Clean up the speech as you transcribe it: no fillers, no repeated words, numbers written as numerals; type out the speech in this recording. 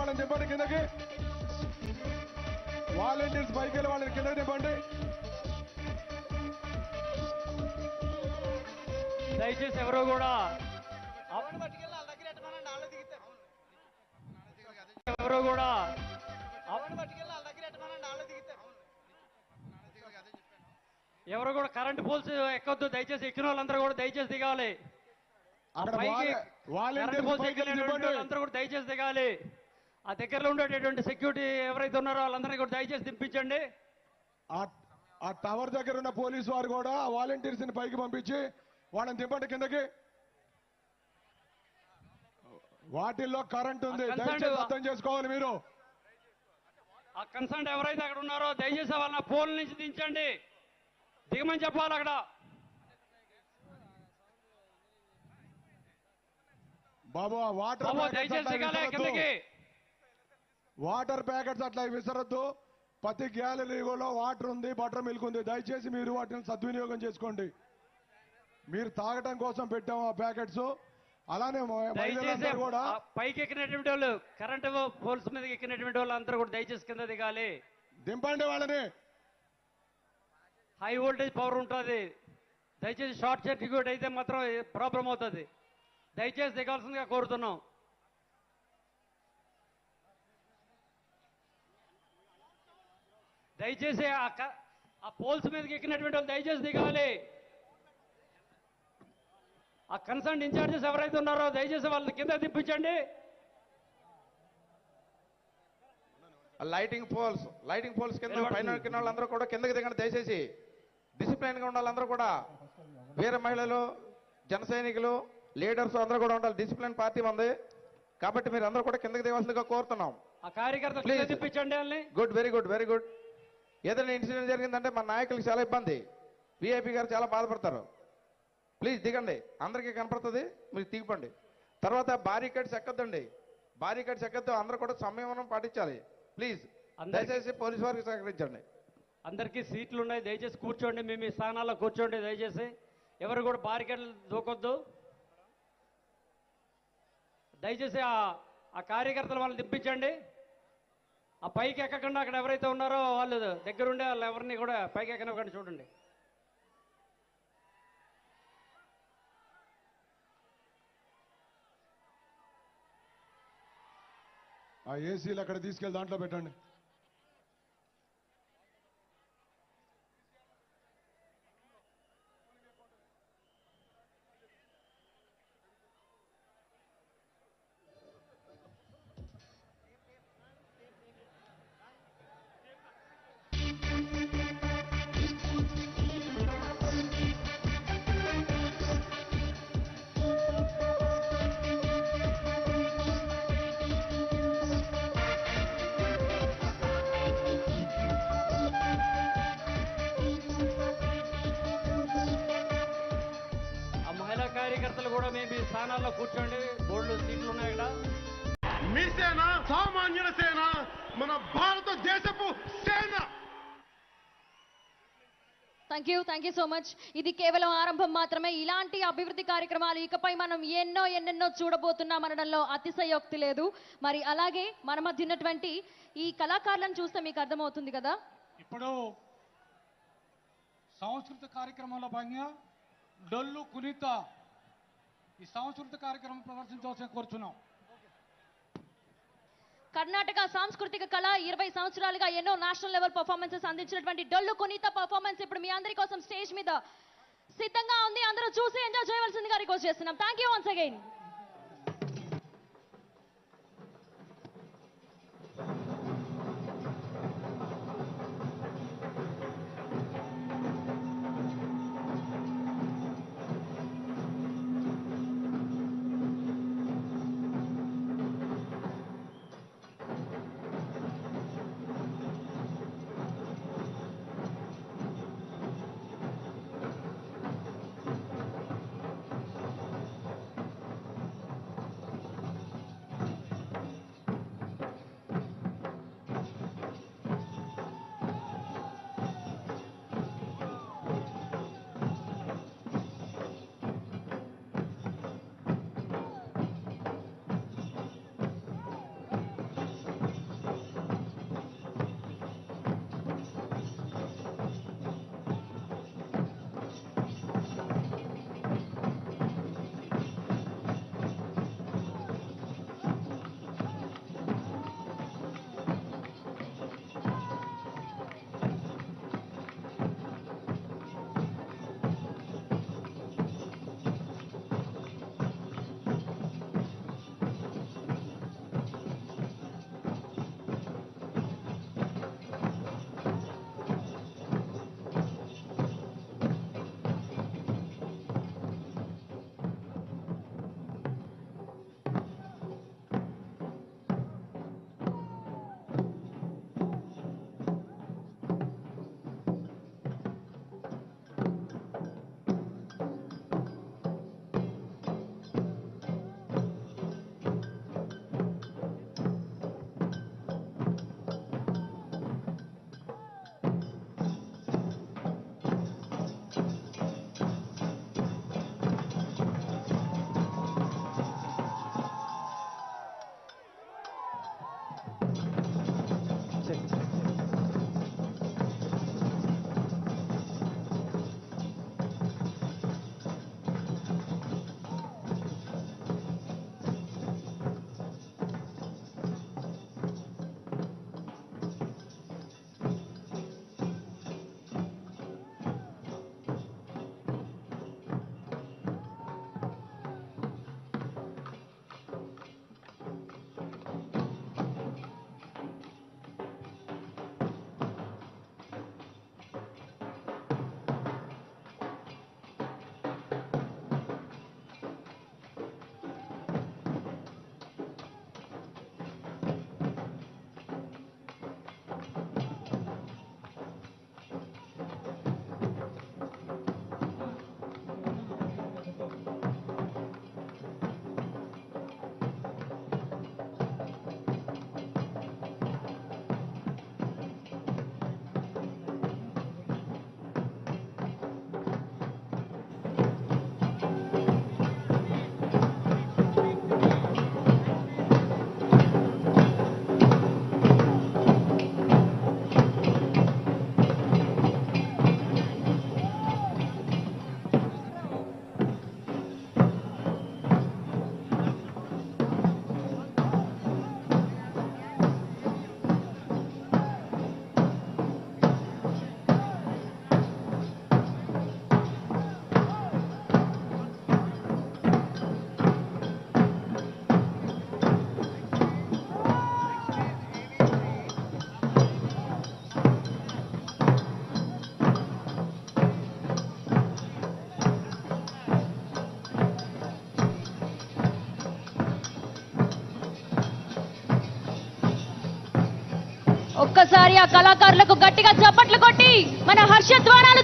వాళ్ళని దింపండి కిందకి. వాలంటీర్స్ పైకి వెళ్ళి వాళ్ళని కిందకి దింపండి. దయచేసి ఎవరు కూడా ఎవరు కూడా కరెంట్ పోల్స్ ఎక్కొద్దు. దయచేసి ఎక్కిన వాళ్ళందరూ కూడా దయచేసి దిగాలి. అందరూ కూడా దయచేసి దిగాలి. ఆ దగ్గరలో ఉండేటటువంటి సెక్యూరిటీ ఎవరైతే ఉన్నారో వాళ్ళందరినీ కూడా దయచేసి దింపించండి. ఆ టవర్ దగ్గర ఉన్న పోలీసు వారు కూడా ఆ వాలంటీర్స్ ని పైకి పంపించి వాళ్ళని దింపండి కిందకి. వాటిల్లో కరెంట్ ఉంది, దయచేసి అర్థం చేసుకోవాలి మీరు. ఆ కన్సర్న్ ఎవరైతే అక్కడ ఉన్నారో దయచేసి వాళ్ళ పోల్ నుంచి దించండి, దిగమని చెప్పాలి. అక్కడ బాబు వాటర్ ప్యాకెట్స్ అట్లా విసరద్దు. ప్రతి గ్యాలరీలో వాటర్ ఉంది, బటర్ మిల్క్ ఉంది. దయచేసి మీరు వాటిని సద్వినియోగం చేసుకోండి. మీరు తాగటం కోసం పెట్టాము ఆ ప్యాకెట్స్. అలానే కూడా పైకి ఎక్కినటువంటి వాళ్ళు, కరెంటు పోల్స్ మీద ఎక్కినటువంటి వాళ్ళు అందరూ కూడా దయచేసి కింద దిగాలి. దింపండి వాళ్ళని. హై వోల్టేజ్ పవర్ ఉంటుంది. దయచేసి షార్ట్ సర్క్యూట్ అయితే మాత్రం ప్రాబ్లం అవుతుంది. దయచేసి దిగాల్సిందిగా కోరుతున్నాం. దయచేసి ఆ పోల్స్ మీదకి ఎక్కినటువంటి వాళ్ళు దయచేసి దిగాలి. ఆ కన్సర్న్ ఇన్ఛార్జెస్ ఎవరైతే ఉన్నారో దయచేసి వాళ్ళని కింద దింపించండి. లైటింగ్ పోల్స్ కింద పైన ఎక్కిన వాళ్ళందరూ కూడా కిందకి దిగండి. దయచేసి డిసిప్లైన్ గా ఉండాలి. అందరూ కూడా వీర మహిళలు, జన సైనికులు, లీడర్స్ అందరూ కూడా ఉండాలి. డిసిప్లిన్ పార్టీ ఉంది కాబట్టి మీరు అందరూ కూడా కిందకి దిగాల్సిందిగా కోరుతున్నాం. ఆ కార్యకర్తలు దింపించండి. Good, very good, very good. ఏదైనా ఇన్సిడెంట్ జరిగిందంటే మన నాయకులకు చాలా ఇబ్బంది, విఐపి గారు చాలా బాధపడతారు. ప్లీజ్ దిగండి, అందరికీ కనపడుతుంది, మీరు దిగిపోండి. తర్వాత బారికేడ్స్ ఎక్కద్దండి, బారికేడ్స్ ఎక్కద్దు. అందరూ కూడా సంయమనం పాటించాలి. ప్లీజ్ దయచేసి పోలీసు వారికి సహకరించండి. అందరికీ సీట్లు ఉన్నాయి, దయచేసి కూర్చోండి. మేము మీ స్థానాల్లో కూర్చోండి. దయచేసి ఎవరు కూడా బారికేడ్లు దూకొద్దు. దయచేసి ఆ కార్యకర్తలు వాళ్ళని దింపించండి. ఆ పైకి ఎక్కకుండా అక్కడ ఎవరైతే ఉన్నారో వాళ్ళు దగ్గరుండే వాళ్ళు ఎవరిని కూడా పైకి ఎక్కనివ్వకండి. చూడండి. ఆ ఏసీలు అక్కడ తీసుకెళ్ళి దాంట్లో పెట్టండి. కార్యకర్తలు కూడా మేము మీ స్థానాల్లో కూర్చోండి. బోర్డు సీట్లు ఉన్నాయి ఇక్కడ. మీ సేన సామాన్యుల సేన, మన భారతదేశపు సేన. Thank you so much. ఇది కేవలం ఆరంభం మాత్రమే. ఇలాంటి అభివృద్ధి కార్యక్రమాలు ఇకపై మనం ఎన్నెన్నో చూడబోతున్నాం అనడంలో అతిశయోక్తి లేదు. మరి అలాగే మన మధ్య ఉన్నటువంటి ఈ కళాకారులను చూస్తే మీకు అర్థమవుతుంది కదా. ఇప్పుడు సాంస్కృతిక కార్యక్రమంలో భాగంగా డొల్లు కునిత ఈ సాంస్కృతిక కార్యక్రమం ప్రదర్శించవలసిన కోరుచున్నాం. కర్ణాటక సాంస్కృతిక కళ 20 సంవత్సరాలుగా ఎన్నో నేషనల్ లెవెల్ పర్ఫార్మెన్సెస్ అందించినటువంటి డొల్లు కునీత పర్ఫార్మెన్స్ ఇప్పుడు మీ అందరి కోసం స్టేజ్ మీద సిద్ధంగా ఉంది. అందరూ చూసి ఎంజాయ్ చేయవలసిందిగా రిక్వెస్ట్ చేస్తున్నాం. Thank you once again. ఒక్కసారి ఆ కళాకారులకు గట్టిగా చప్పట్లు కొట్టి మన హర్షధ్వానాలు